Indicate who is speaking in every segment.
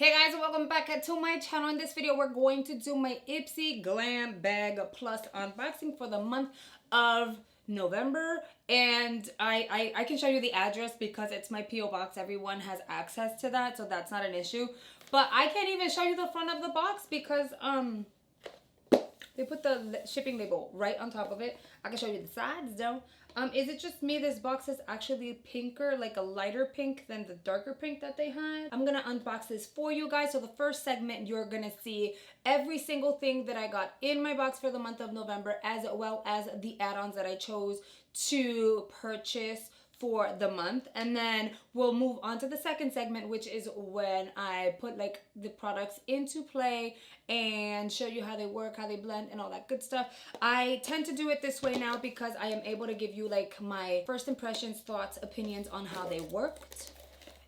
Speaker 1: Hey guys, welcome back to my channel. In this video, we're going to do my Ipsy Glam Bag Plus unboxing for the month of November. And I can show you the address because it's my P.O. box. Everyone has access to that, so that's not an issue. But I can't even show you the front of the box because they put the shipping label right on top of it. I can show you the sides though. Is it just me? This box is actually pinker, like a lighter pink than the darker pink that they had. I'm gonna unbox this for you guys. So the first segment, you're gonna see every single thing that I got in my box for the month of November, as well as the add-ons that I chose to purchase for the month. And then we'll move on to the second segment, which is when I put like the products into play and show you how they work, how they blend, and all that good stuff. I tend to do it this way now because I am able to give you like my first impressions, thoughts, opinions on how they worked.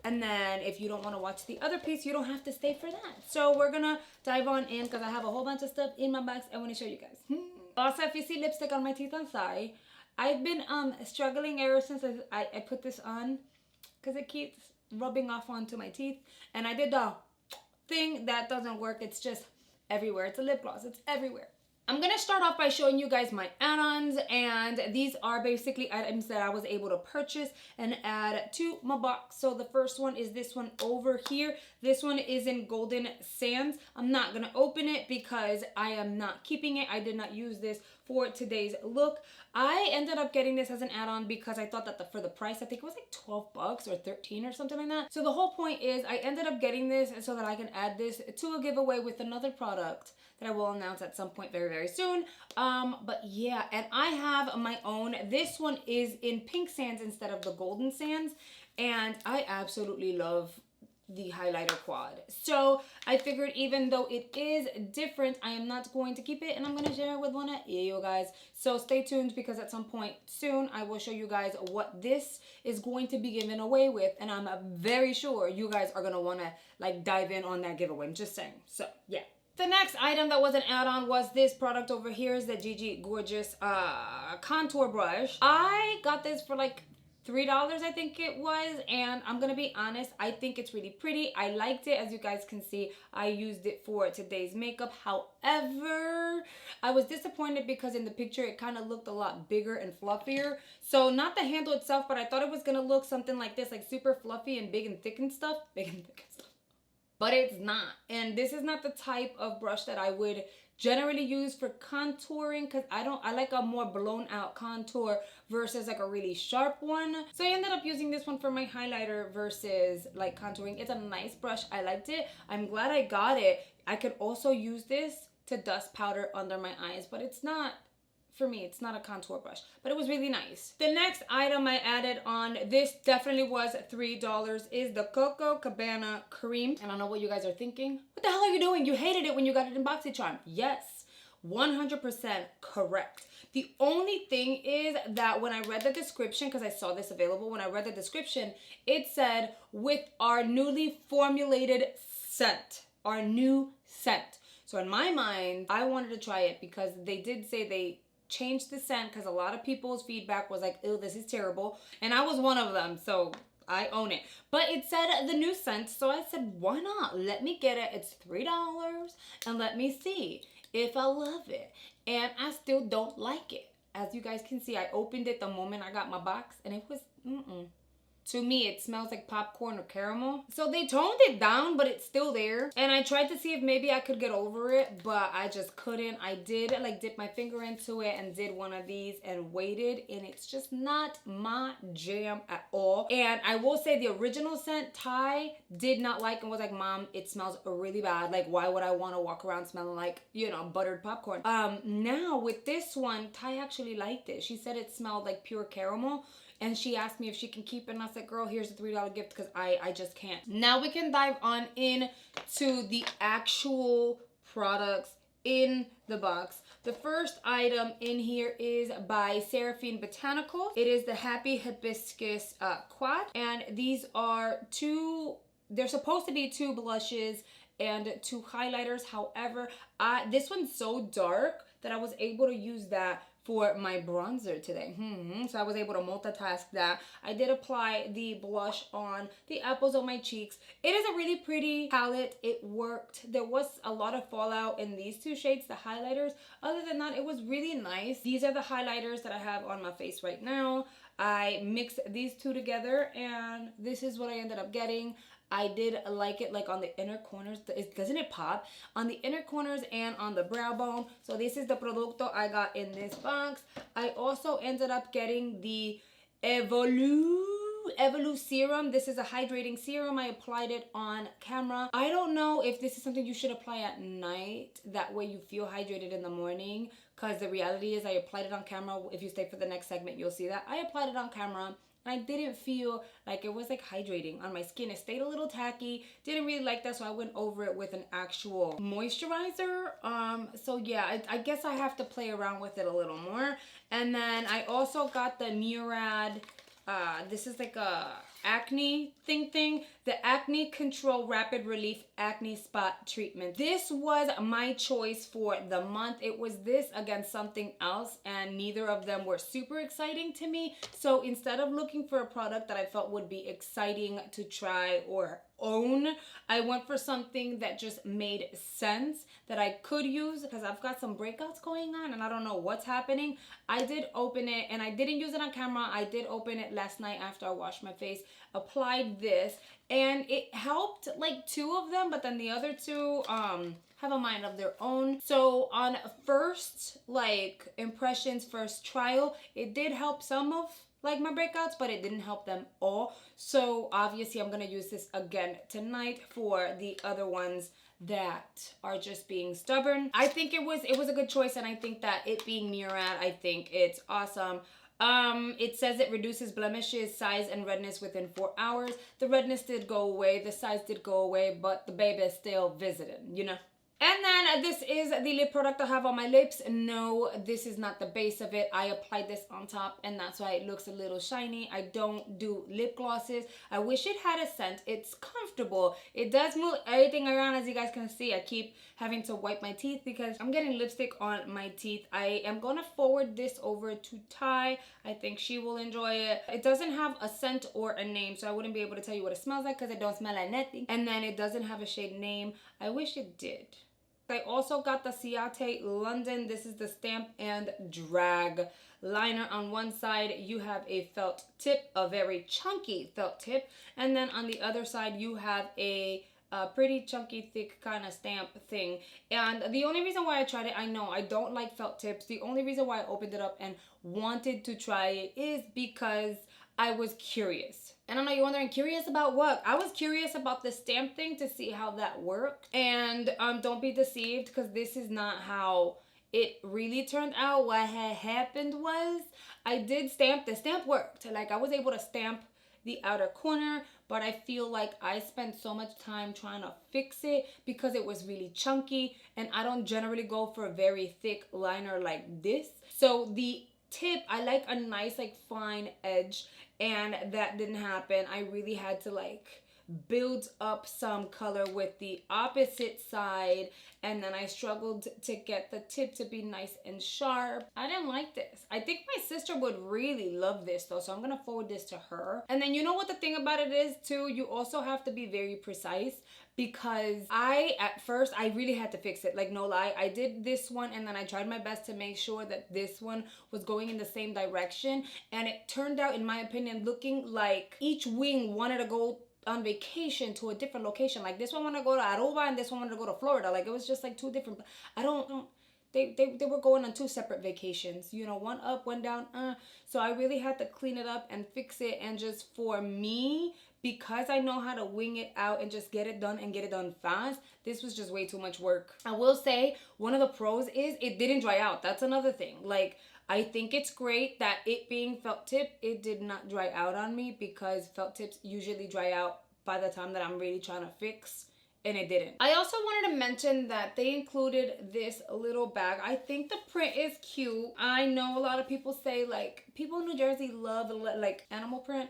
Speaker 1: And then if you don't want to watch the other piece, you don't have to stay for that. So we're gonna dive on in because I have a whole bunch of stuff in my box I want to show you guys. Also, if you see lipstick on my teeth, I'm sorry. I've been struggling ever since I put this on because it keeps rubbing off onto my teeth. And I did the thing that doesn't work. It's just everywhere. It's a lip gloss. It's everywhere. I'm going to start off by showing you guys my add-ons, and these are basically items that I was able to purchase and add to my box. So the first one is this one over here. This one is in Golden Sands. I'm not going to open it because I am not keeping it. I did not use this for today's look. I ended up getting this as an add-on because I thought that for the price, I think it was like 12 bucks or 13 or something like that. So the whole point is I ended up getting this so that I can add this to a giveaway with another product that I will announce at some point very, very soon. But yeah, and I have my own. This one is in pink sands instead of the golden sands. And I absolutely love the highlighter quad. So I figured even though it is different, I am not going to keep it and I'm going to share it with one of you guys. So stay tuned because at some point soon I will show you guys what this is going to be given away with, and I'm very sure you guys are going to want to like dive in on that giveaway. I'm just saying. So yeah. The next item that was an add-on was this product over here, is the Gigi Gorgeous contour brush. I got this for like $3, I think it was, and I'm gonna be honest, I think it's really pretty. I liked it. As you guys can see, I used it for today's makeup. However, I was disappointed because in the picture it kind of looked a lot bigger and fluffier. So not the handle itself, but I thought it was gonna look something like this, like super fluffy and big and thick and stuff. But it's not. And this is not the type of brush that I would generally use for contouring because I like a more blown out contour versus like a really sharp one. So I ended up using this one for my highlighter versus like contouring. It's a nice brush. I liked it. I'm glad I got it. I could also use this to dust powder under my eyes, but it's not, for me, it's not a contour brush, but it was really nice. The next item I added on, this definitely was $3, is the Coco Cabana cream. And I know what you guys are thinking. What the hell are you doing? You hated it when you got it in BoxyCharm. Yes, 100% correct. The only thing is that when I read the description, because I saw this available, when I read the description, it said with our newly formulated scent, our new scent. So in my mind, I wanted to try it because they did say they changed the scent because a lot of people's feedback was like, ew, this is terrible. And I was one of them, so I own it. But it said the new scent, so I said, why not? Let me get it. It's $3 and let me see if I love it. And I still don't like it. As you guys can see, I opened it the moment I got my box and it was, To me, it smells like popcorn or caramel. So they toned it down, but it's still there. And I tried to see if maybe I could get over it, but I just couldn't. I did like dip my finger into it and did one of these and waited, and it's just not my jam at all. And I will say the original scent, Ty did not like and was like, Mom, it smells really bad. Like, why would I want to walk around smelling like, you know, buttered popcorn? Now with this one, Ty actually liked it. She said it smelled like pure caramel. And she asked me if she can keep it, and I said, girl, here's a $3 gift because I just can't. Now we can dive on in to the actual products in the box. The first item in here is by Seraphine Botanicals. It is the Happy Hibiscus Quad. And these are they're supposed to be 2 blushes and 2 highlighters. However, this one's so dark that I was able to use that for my bronzer today. So I was able to multitask that. I did apply the blush on the apples of my cheeks. It is a really pretty palette. It worked. There was a lot of fallout in these two shades, the highlighters. Other than that, it was really nice. These are the highlighters that I have on my face right now. I mixed these two together and this is what I ended up getting. I did like it like on the inner corners. Doesn't it pop? On the inner corners and on the brow bone. So this is the producto I got in this box. I also ended up getting the Evolu serum. This is a hydrating serum. I applied it on camera. I don't know if this is something you should apply at night. That way you feel hydrated in the morning. Because the reality is I applied it on camera. If you stay for the next segment, you'll see that. I applied it on camera. And I didn't feel like it was like hydrating on my skin. It stayed a little tacky. Didn't really like that, so I went over it with an actual moisturizer. So yeah, I guess I have to play around with it a little more. And then I also got the Murad, this is like a acne thing, the Acne Control Rapid Relief Acne Spot Treatment. This was my choice for the month. It was this against something else, and neither of them were super exciting to me. So instead of looking for a product that I felt would be exciting to try or own, I went for something that just made sense that I could use because I've got some breakouts going on and I don't know what's happening. I did open it and I didn't use it on camera. I did open it last night after I washed my face, applied this, and it helped like two of them, but then the other two have a mind of their own. So on first like impressions, first trial, it did help some of like my breakouts, but it didn't help them all. So obviously I'm gonna use this again tonight for the other ones that are just being stubborn. I think it was a good choice, and I think that it being Murad, I think it's awesome. It says it reduces blemishes, size, and redness within 4 hours. The redness did go away, the size did go away, but the baby is still visiting, you know? And then this is the lip product I have on my lips. No, this is not the base of it. I applied this on top and that's why it looks a little shiny. I don't do lip glosses. I wish it had a scent. It's comfortable. It does move everything around, as you guys can see. I keep having to wipe my teeth because I'm getting lipstick on my teeth. I am gonna forward this over to Ty. I think she will enjoy it. It doesn't have a scent or a name, so I wouldn't be able to tell you what it smells like because it don't smell like nothing. And then it doesn't have a shade name. I wish it did. I also got the Ciate London. This is the Stamp and Drag liner. On one side, you have a felt tip, a very chunky felt tip. And then on the other side, you have a pretty chunky, thick kind of stamp thing. And the only reason why I tried it, I know I don't like felt tips. The only reason why I opened it up and wanted to try it is because I was curious. And I know you're wondering, curious about what? I was curious about the stamp thing to see how that worked. And don't be deceived, because this is not how it really turned out. What had happened was I did stamp. The stamp worked. Like, I was able to stamp the outer corner, but I feel like I spent so much time trying to fix it because it was really chunky, and I don't generally go for a very thick liner like this. So the tip, I like a nice like fine edge, and that didn't happen. I really had to like build up some color with the opposite side, and then I struggled to get the tip to be nice and sharp. I didn't like this. I think my sister would really love this though, so I'm gonna forward this to her. And then you know what the thing about it is too, you also have to be very precise, because at first I really had to fix it, like no lie. I did this one and then I tried my best to make sure that this one was going in the same direction, and it turned out, in my opinion, looking like each wing wanted to go on vacation to a different location. Like this one wanted to go to Aruba and this one wanted to go to Florida. Like it was just like two different, they were going on two separate vacations, you know, one up, one down. So I really had to clean it up and fix it. And just for me, because I know how to wing it out and just get it done and get it done fast, this was just way too much work. I will say one of the pros is it didn't dry out. That's another thing. Like, I think it's great that it being felt tip, it did not dry out on me, because felt tips usually dry out by the time that I'm really trying to fix, and it didn't. I also wanted to mention that they included this little bag. I think the print is cute. I know a lot of people say, like, people in New Jersey love like animal print.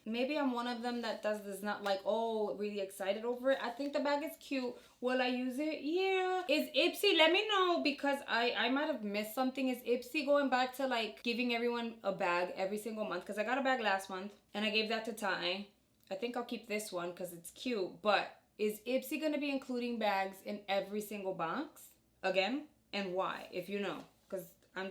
Speaker 1: Maybe I'm one of them that does this not like, oh, really excited over it. I think the bag is cute. Will I use it? Yeah. Is Ipsy, let me know, because I might have missed something. Is Ipsy going back to like giving everyone a bag every single month? Because I got a bag last month and I gave that to Ty. I think I'll keep this one because it's cute. But is Ipsy going to be including bags in every single box again? And why, if you know? Because I'm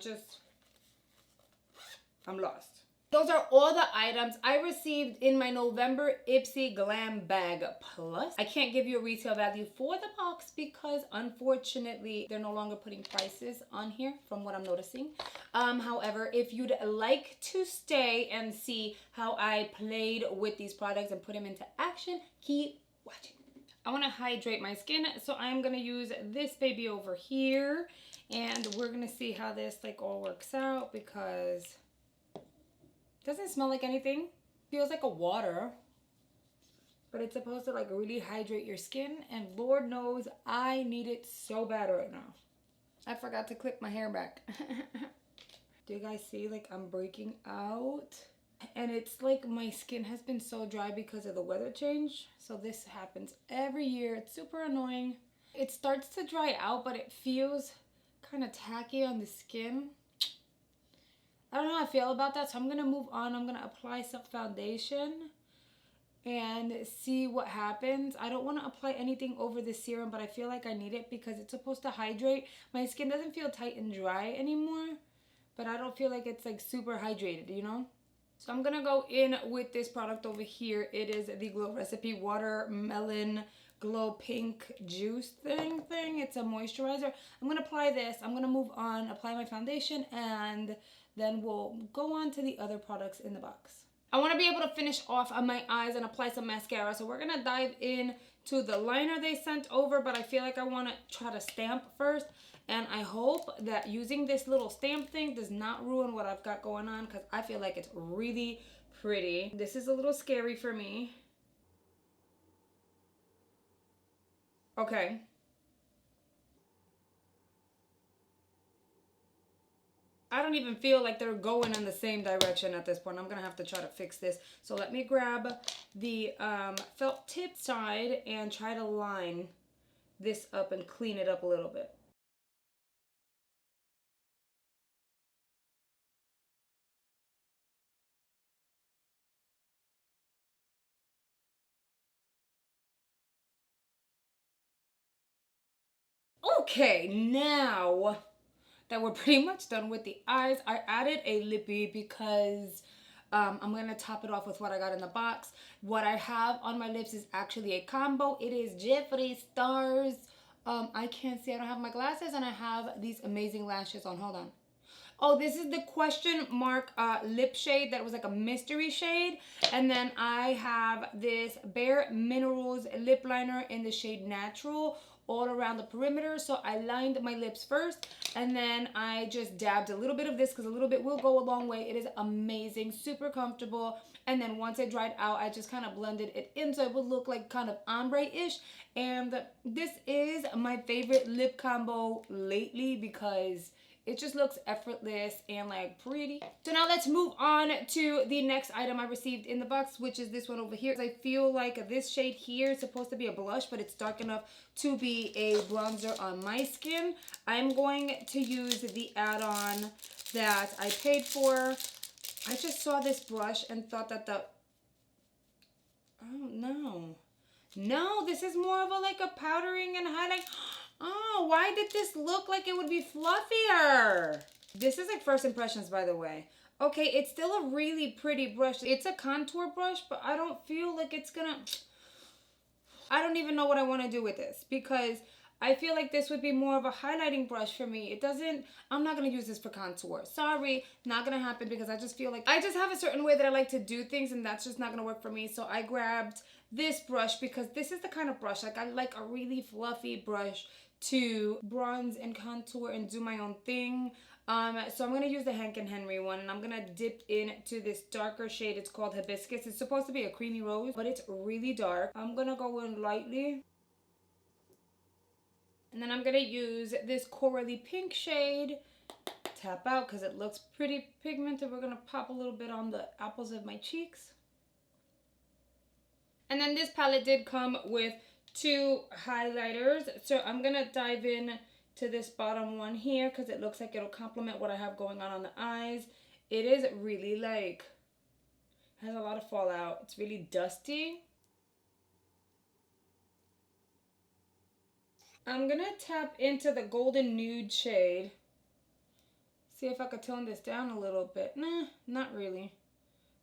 Speaker 1: lost. Those are all the items I received in my November Ipsy Glam Bag Plus. I can't give you a retail value for the box because unfortunately they're no longer putting prices on here from what I'm noticing. However, if you'd like to stay and see how I played with these products and put them into action, keep watching. I want to hydrate my skin, so I'm going to use this baby over here, and we're going to see how this like all works out because doesn't smell like anything. Feels like a water, but it's supposed to like really hydrate your skin, and Lord knows I need it so bad right now. I forgot to clip my hair back. Do you guys see like I'm breaking out? And it's like my skin has been so dry because of the weather change. So this happens every year. It's super annoying. It starts to dry out, but it feels kind of tacky on the skin. I don't know how I feel about that, so I'm going to move on. I'm going to apply some foundation and see what happens. I don't want to apply anything over the serum, but I feel like I need it because it's supposed to hydrate. My skin doesn't feel tight and dry anymore, but I don't feel like it's like super hydrated, you know? So I'm going to go in with this product over here. It is the Glow Recipe Watermelon Glow Pink Juice thing. It's a moisturizer. I'm going to apply this. I'm going to move on, apply my foundation, and then we'll go on to the other products in the box. I want to be able to finish off on my eyes and apply some mascara. So we're going to dive in to the liner they sent over, but I feel like I want to try to stamp first. And I hope that using this little stamp thing does not ruin what I've got going on because I feel like it's really pretty. This is a little scary for me. Okay. I don't even feel like they're going in the same direction at this point. I'm going to have to try to fix this. So let me grab the felt tip side and try to line this up and clean it up a little bit. Okay, now that we're pretty much done with the eyes, I added a lippy because I'm going to top it off with what I got in the box. What I have on my lips is actually a combo. It is Jeffree Stars. I can't see. I don't have my glasses, and I have these amazing lashes on. Hold on. Oh, this is the question mark lip shade that was like a mystery shade. And then I have this Bare Minerals lip liner in the shade Natural all around the perimeter. So I lined my lips first, and then I just dabbed a little bit of this because a little bit will go a long way. It is amazing, super comfortable. And then once it dried out, I just kind of blended it in so it would look like kind of ombre-ish. And this is my favorite lip combo lately because it just looks effortless and like pretty. So now let's move on to the next item I received in the box, which is this one over here. I feel like this shade here is supposed to be a blush, but it's dark enough to be a bronzer on my skin. I'm going to use the add-on that I paid for. I just saw this blush and thought that oh no. No, this is more of a like a powdering and highlight. Oh, why did this look like it would be fluffier? This is like first impressions, by the way. Okay, it's still a really pretty brush. It's a contour brush, but I don't feel like it's gonna... I don't even know what I want to do with this because I feel like this would be more of a highlighting brush for me. It doesn't... I'm not going to use this for contour. Sorry, not going to happen because I just feel like... I just have a certain way that I like to do things, and that's just not going to work for me. So I grabbed this brush because this is the kind of brush, like I like a really fluffy brush to bronze and contour and do my own thing. So I'm going to use the Hank & Henry one, and I'm going to dip into this darker shade. It's called Hibiscus. It's supposed to be a creamy rose, but it's really dark. I'm going to go in lightly. And then I'm going to use this corally pink shade tap out because it looks pretty pigmented. We're going to pop a little bit on the apples of my cheeks. And then this palette did come with 2 highlighters. So I'm going to dive in to this bottom one here because it looks like it'll complement what I have going on the eyes. It is really like, has a lot of fallout. It's really dusty. I'm going to tap into the golden nude shade. See if I could tone this down a little bit. Nah, not really.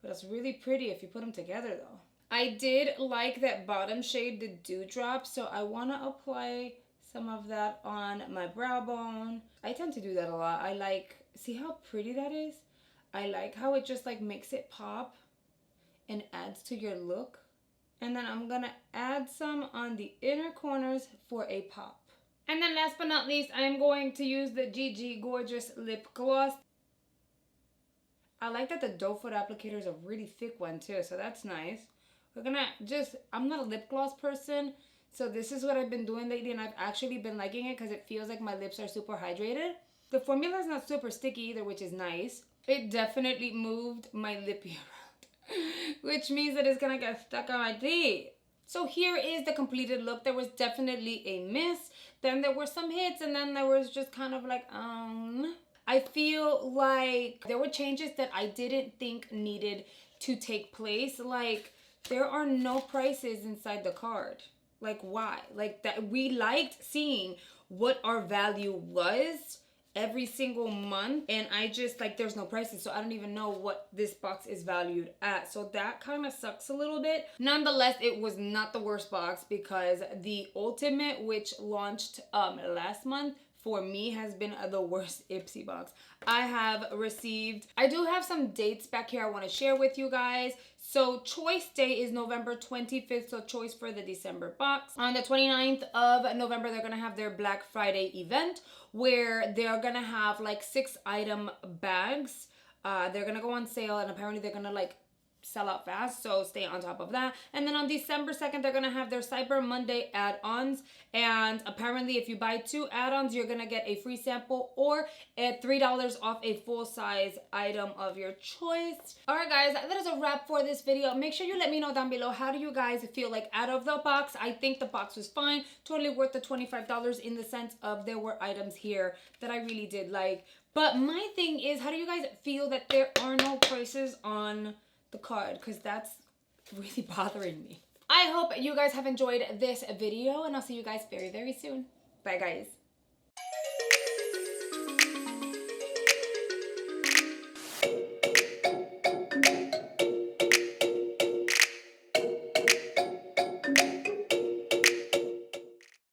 Speaker 1: But it's really pretty if you put them together though. I did like that bottom shade, the Dewdrop, so I want to apply some of that on my brow bone. I tend to do that a lot. I like, see how pretty that is? I like how it just like makes it pop and adds to your look. And then I'm gonna add some on the inner corners for a pop. And then last but not least, I'm going to use the Gigi Gorgeous Lip Gloss. I like that the doe foot applicator is a really thick one too, so that's nice. We're gonna just, I'm not a lip gloss person, so this is what I've been doing lately, and I've actually been liking it because it feels like my lips are super hydrated. The formula is not super sticky either, which is nice. It definitely moved my lippy around, which means that it's gonna get stuck on my teeth. So here is the completed look. There was definitely a miss, then there were some hits, and then there was just kind of like, I feel like there were changes that I didn't think needed to take place. Like, there are no prices inside the card. Like, why? Like, that we liked seeing what our value was every single month, and I just, like, there's no prices, so I don't even know what this box is valued at. So that kind of sucks a little bit. Nonetheless, it was not the worst box because the Ultimate, which launched last month, for me has been the worst Ipsy box. I do have some dates back here I want to share with you guys. So choice day is November 25th, so choice for the December box. On the 29th of November, they're gonna have their Black Friday event where they're gonna have like 6 item bags. They're gonna go on sale, and apparently they're gonna like sell out fast, so stay on top of that. And then on December 2nd, they're gonna have their Cyber Monday add-ons, and apparently if you buy 2 add-ons, you're gonna get a free sample or at $3 off a full-size item of your choice. All right, guys, that is a wrap for this video. Make sure you let me know down below, how do you guys feel like out of the box? I think the box was fine, totally worth the $25 in the sense of there were items here that I really did like. But my thing is, how do you guys feel that there are no prices on the card? Because that's really bothering me. I hope you guys have enjoyed this video, and I'll see you guys very, very soon. Bye, guys.